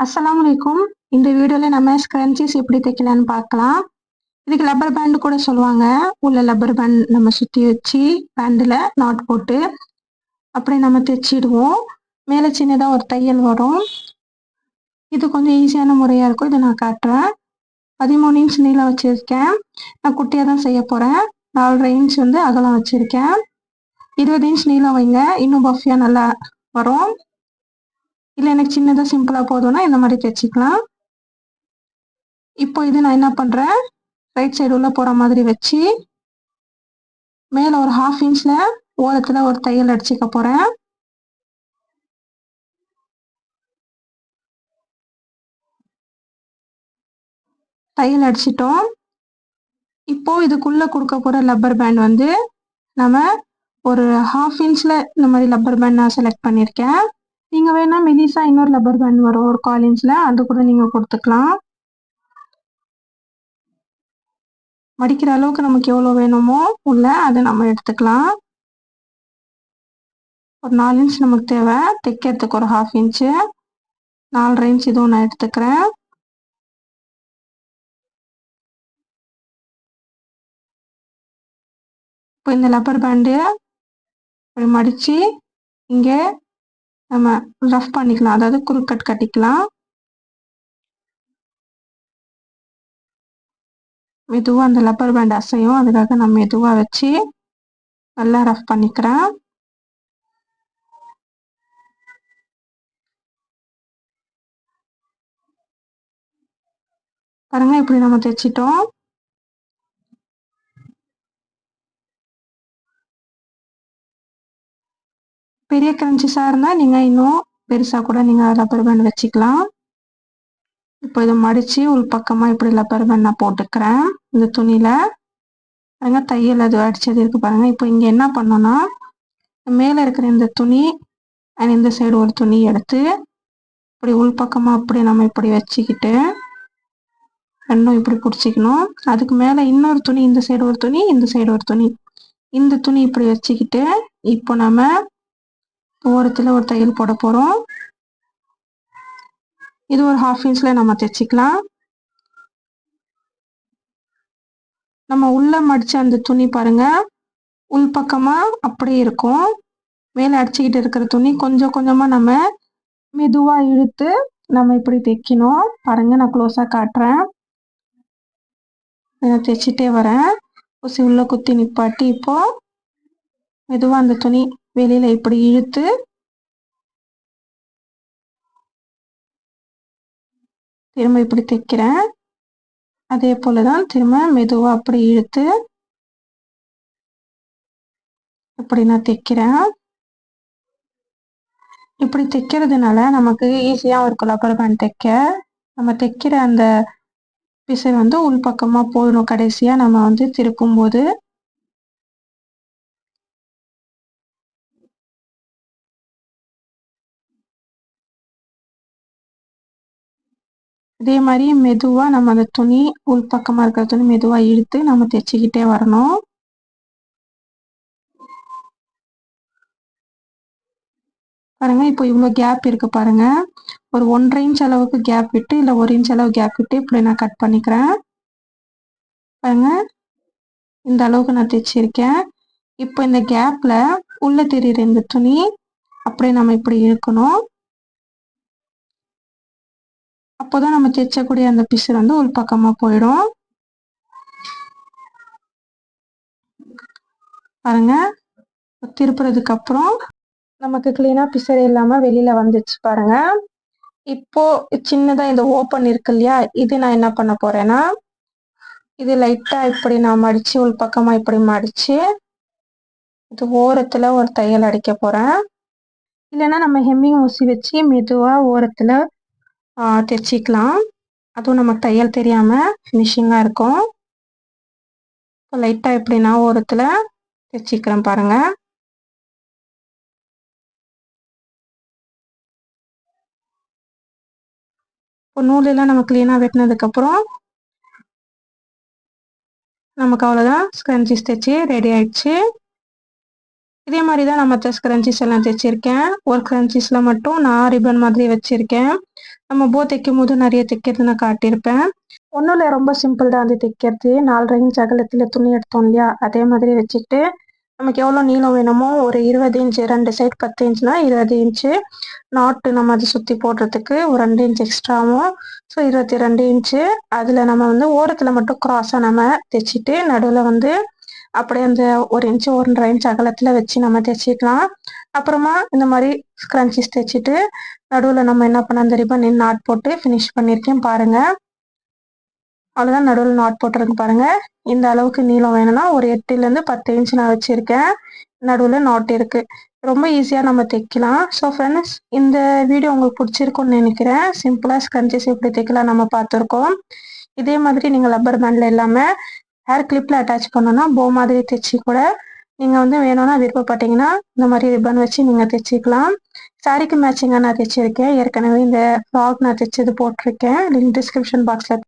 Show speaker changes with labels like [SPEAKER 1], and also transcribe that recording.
[SPEAKER 1] அஸ்ஸலாமு அலைக்கும். இந்த வீடியோல நம்ம ஸ்க்ரன்ச்சீஸ் எப்படி தைக்கலான்னு பார்க்கலாம். இதுக்கு லப்பர் பேண்ட் கூட சொல்லுவாங்க. உள்ள லப்பர் பேண்ட் நம்ம சுத்தி வச்சு பேண்டில் நாட் போட்டு அப்படியே நம்ம தைச்சிடுவோம். மேலே சின்னதாக ஒரு தையல் வரும். இது கொஞ்சம் ஈஸியான முறையாக இருக்கும். இதை நான் காட்டுறேன். 13 இன்ச் நீளம் வச்சுருக்கேன். நான் குட்டியாக தான் செய்ய போகிறேன். 4.5 இன்ச் வந்து அகலம் வச்சுருக்கேன். 20 இன்ச் நீளம் வைங்க, இன்னும் பஃபியாக நல்லா வரும். இல்லை எனக்கு சின்னதாக சிம்பிளாக போதும்னா இந்த மாதிரி தைச்சிக்கலாம். இப்போ இது நான் என்ன பண்ணுறேன், ரைட் சைடு உள்ள போகிற மாதிரி வச்சு மேலே ஒரு 1/2 இன்ச்சில் ஓரத்தில் ஒரு தையல் அடிச்சுக்க போகிறேன். தையல் அடிச்சிட்டோம். இப்போ இதுக்குள்ளே கொடுக்க போகிற லப்பர் பேண்ட் வந்து நம்ம ஒரு 1/2 இன்ச்சில் இந்த மாதிரி லப்பர் பேண்ட் நான் செலக்ட் பண்ணியிருக்கேன். நீங்கள் வேணால் மெலிசா இன்னொரு லப்பர் பேண்ட் வரும் ஒரு 1/4 இன்ச்சில், அது கூட நீங்கள் கொடுத்துக்கலாம். மடிக்கிற அளவுக்கு நமக்கு எவ்வளோ வேணுமோ உள்ள அதை நம்ம எடுத்துக்கலாம். ஒரு 4 இன்ச் நமக்கு தேவை, தைக்கிறதுக்கு ஒரு 1/2 இன்ச்சு, 4.5 இன்ச் இதுவும் நான் எடுத்துக்கிறேன். இப்போ இந்த லப்பர் பேண்டு இப்படி மடித்து இங்கே நம்ம ரஃப் பண்ணிக்கலாம், அதாவது குறுக்கட் கட்டிக்கலாம். மெதுவாக அந்த லப்பர் பேண்ட் அசையும், அதுக்காக நான் மெதுவாக வச்சு நல்லா ரஃப் பண்ணிக்கிறேன். பாருங்க, இப்படி நம்ம தைச்சிட்டோம். பெரிய கிரன்ச்சஸாக இருந்தால் நீங்கள் இன்னும் பெருசாக கூட நீங்கள் லப்பர் பேண்ட் வச்சுக்கலாம். இப்போ இதை மடித்து உள் பக்கமாக இப்படி லப்பர் பேண்ட் நான் போட்டுக்கிறேன் இந்த துணியில். பாருங்க, தையல் அது அடிச்சது இருக்குது பாருங்கள். இப்போ இங்கே என்ன பண்ணோன்னா, மேலே இருக்கிற இந்த துணி அண்ட் இந்த சைடு ஒரு துணி எடுத்து இப்படி உள் பக்கமாக அப்படி நம்ம இப்படி வச்சுக்கிட்டு ரெண்டும் இப்படி பிடிச்சிக்கணும். அதுக்கு மேலே இன்னொரு துணி, இந்த சைடு ஒரு துணி, இந்த சைடு ஒரு துணி, இந்த துணி இப்படி வச்சுக்கிட்டு இப்போ நம்ம ஓரத்தில் ஒரு தையல் போட போகிறோம். இது ஒரு 1/2 இன்ச்சில் நம்ம தைச்சிக்கலாம். நம்ம உள்ளே மடித்த அந்த துணி பாருங்க, உள் பக்கமாக அப்படியே இருக்கும். மேலே அடிச்சுக்கிட்டு இருக்கிற துணி கொஞ்சம் கொஞ்சமாக நம்ம மெதுவாக இழுத்து நம்ம இப்படி தைக்கணும். பாருங்க, நான் க்ளோஸாக காட்டுறேன். நான் தைச்சிட்டே வரேன். ஊசி உள்ள குத்தி நிப்பாட்டி இப்போ மெதுவாக அந்த துணி வெளியில் இப்படி இழுத்து திரும்ப இப்படி தைக்கிறேன். அதே போல தான் திரும்ப மெதுவாக அப்படி இழுத்து இப்படி நான் தைக்கிறேன். இப்படி தைக்கிறதுனால நமக்கு ஈஸியாக இருக்கும் லப்பர் பேண்ட் தைக்க. நம்ம தைக்கிற அந்த பிசை வந்து உள் பக்கமாக போயிடும் கடைசியாக நம்ம வந்து திருப்பும் போது. இதே மாதிரி மெதுவாக நம்ம அந்த துணி உள் பக்கமாக இருக்கிற துணி மெதுவாக இழுத்து நம்ம தைச்சிக்கிட்டே வரணும். பாருங்க, இப்போ இவ்வளோ கேப் இருக்கு பாருங்க. ஒரு 1.5 இன்ச் அளவுக்கு கேப் விட்டு இல்லை 1 இன்ச் அளவு கேப் விட்டு இப்படி நான் கட் பண்ணிக்கிறேன். பாருங்க, இந்த அளவுக்கு நான் தைச்சிருக்கேன். இப்போ இந்த கேப்ல உள்ள தெரியுற இந்த துணி அப்படியே நம்ம இப்படி இழுக்கணும். அப்போதான் நம்ம தைச்சக்கூடிய அந்த பிசு வந்து உள் பக்கமா போயிடும். பாருங்க, திருப்புறதுக்கு அப்புறம் நமக்கு கிளீனா பிசறு இல்லாம வெளியில வந்துச்சு பாருங்க. இப்போ சின்னதா இந்த ஓப்பன் இருக்கு இல்லையா, இது நான் என்ன பண்ண போறேன்னா, இது லைட்டா இப்படி நான் மடிச்சு உள் பக்கமா இப்படி மடிச்சு இது ஓரத்துல ஒரு தையல் அடிக்க போறேன். இல்லைன்னா நம்ம ஹெம்மிங் ஊசி வச்சு மெதுவா ஓரத்துல தைச்சிக்கலாம். அதுவும் நமக்கு தையல் தெரியாம ஃபினிஷிங்கா இருக்கும். இப்போ லைட்டா இப்படி நான் ஓரத்துல தைச்சிக்கிறேன் பாருங்க. இப்போ நூலெல்லாம் நம்ம கிளீனாக வெட்டினதுக்கப்புறம் நமக்கு அவ்வளோதான், ஸ்க்ரன்ச்சீஸ் தைச்சி ரெடி ஆயிடுச்சு. இதே மாதிரி தான் நான் மற்ற ஸ்க்ரன்ச்சீஸ் எல்லாம் தைச்சிருக்கேன். ஒரு ஸ்க்ரன்ச்சீஸில் மட்டும் நான் ரிப்பன் மாதிரி வச்சுருக்கேன். நம்ம போ தைக்கும் போது நிறைய தைக்கிறது நான் காட்டியிருப்பேன். ஒன்றும் இல்லை, ரொம்ப சிம்பிள் தான் அது தைக்கிறது. 4 இன்ச் அகலத்தில் துணி எடுத்தோம் இல்லையா, அதே மாதிரி வச்சுட்டு நமக்கு எவ்வளோ நீளம் வேணுமோ ஒரு 20 இன்ச்சு, 2 சைடு 10 இன்ச்னா 20 இன்ச்சு நாட்டு நம்ம அதை சுற்றி போடுறதுக்கு ஒரு 2 இன்ச் எக்ஸ்ட்ராவும், ஸோ 22 இன்ச்சு. அதில் நம்ம வந்து ஓரத்தில் மட்டும் க்ராஸாக நம்ம தைச்சிட்டு நடுவில் வந்து அப்படியே அந்த 1 இன்ச்சு 1.5 இன்ச் அகலத்தில் வச்சு நம்ம தைச்சிக்கலாம். அப்புறமா இந்த மாதிரி ஸ்க்ரன்ச்சீஸ் தைச்சிட்டு நடுவில் நம்ம என்ன பண்ண அந்த ரிப்பன் நாட் போட்டு ஃபினிஷ் பண்ணியிருக்கேன் பாருங்கள். அவ்வளோதான், நடுவில் நாட் போட்டுருக்கு பாருங்கள். இந்த அளவுக்கு நீளம் வேணும்னா ஒரு 8லேருந்து 10 இன்ச் நான் வச்சுருக்கேன். நடுவில் நாட் இருக்குது. ரொம்ப ஈஸியாக நம்ம தைக்கலாம். ஸோ ஃப்ரெண்ட்ஸ், இந்த வீடியோ உங்களுக்கு பிடிச்சிருக்குன்னு நினைக்கிறேன். சிம்பிளாக ஸ்க்ரன்ச்சீஸ் எப்படி தைக்கலாம் நம்ம பார்த்துருக்கோம். இதே மாதிரி நீங்கள் ரப்பர் பேண்டில் இல்லாமல் ஹேர் கிளிப்பில் அட்டாச் பண்ணோன்னா போ மாதிரி தைச்சி கூட நீங்கள் வந்து வேணும்னா விருப்பப்பட்டீங்கன்னா இந்த மாதிரி ரிப்பன் வச்சு நீங்கள் தைச்சிக்கலாம். சாரிக்கு மேட்சிங்காக நான் தைச்சிருக்கேன். ஏற்கனவே இந்த ஃப்ராக் நான் தைச்சது போட்டிருக்கேன். லிங்க் டிஸ்கிரிப்ஷன் பாக்ஸில்